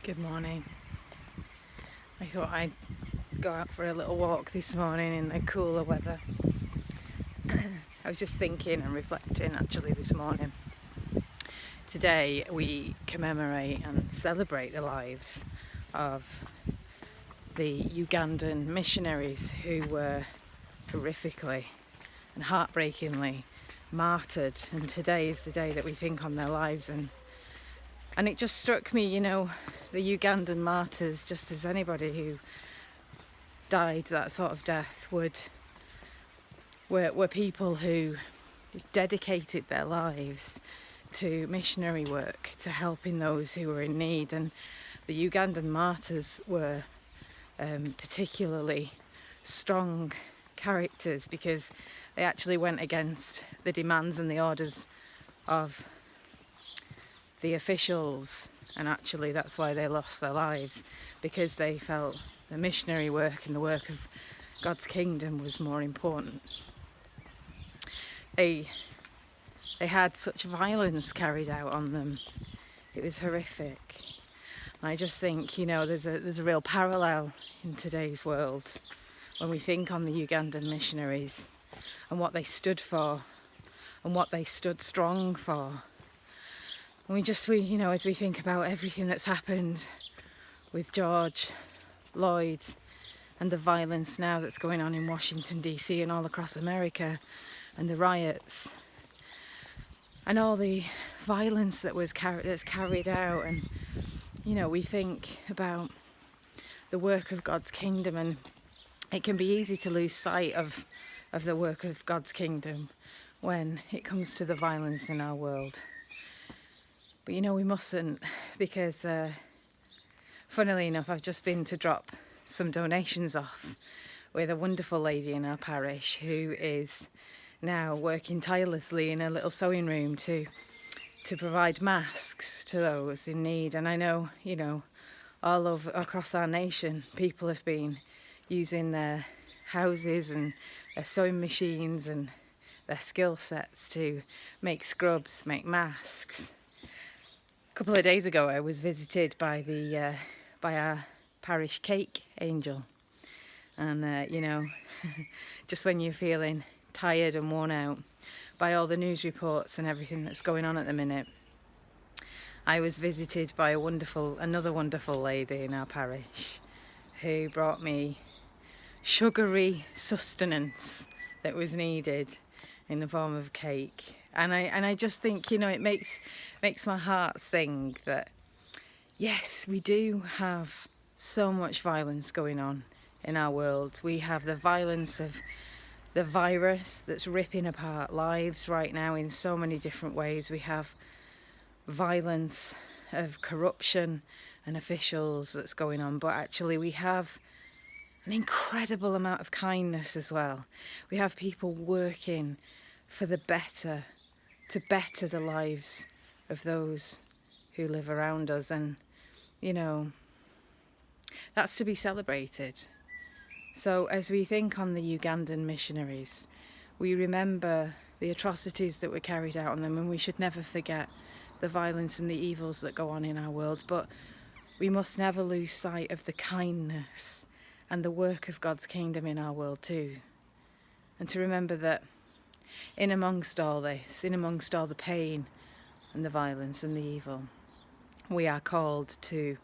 Good morning. I thought I'd go out for a little walk this morning in the cooler weather. I was just thinking and reflecting actually this morning. Today we commemorate and celebrate the lives of the Ugandan missionaries who were horrifically and heartbreakingly martyred, and today is the day that we think on their lives. And it just struck me, the Ugandan martyrs, just as anybody who died that sort of death were people who dedicated their lives to missionary work, to helping those who were in need. And the Ugandan martyrs were particularly strong characters because they actually went against the demands and the orders of the officials, and actually that's why they lost their lives, because they felt the missionary work and the work of God's kingdom was more important. They had such violence carried out on them. It was horrific. And I just think, there's a real parallel in today's world when we think on the Ugandan missionaries and what they stood for and what they stood strong for. And as we think about everything that's happened with George Floyd and the violence now that's going on in Washington DC and all across America, and the riots and all the violence that's carried out, and we think about the work of God's kingdom, and it can be easy to lose sight of the work of God's kingdom when it comes to the violence in our world. But we mustn't, because funnily enough, I've just been to drop some donations off with a wonderful lady in our parish who is now working tirelessly in a little sewing room to provide masks to those in need. And I know, all over across our nation, people have been using their houses and their sewing machines and their skill sets to make scrubs, make masks. A couple of days ago I was visited by our parish cake angel, and just when you're feeling tired and worn out by all the news reports and everything that's going on at the minute, I was visited by another wonderful lady in our parish who brought me sugary sustenance that was needed in the form of cake. And I just think, it makes my heart sing that, yes, we do have so much violence going on in our world. We have the violence of the virus that's ripping apart lives right now in so many different ways. We have violence of corruption and officials that's going on, but actually we have an incredible amount of kindness as well. We have people working for the better, to better the lives of those who live around us, and that's to be celebrated. So as we think on the Ugandan missionaries, we remember the atrocities that were carried out on them, and we should never forget the violence and the evils that go on in our world, but we must never lose sight of the kindness and the work of God's kingdom in our world too. And to remember that in amongst all this, in amongst all the pain and the violence and the evil, we are called to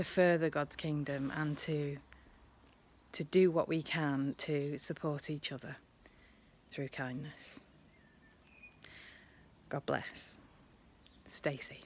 further God's kingdom and to do what we can to support each other through kindness. God bless. Stay safe.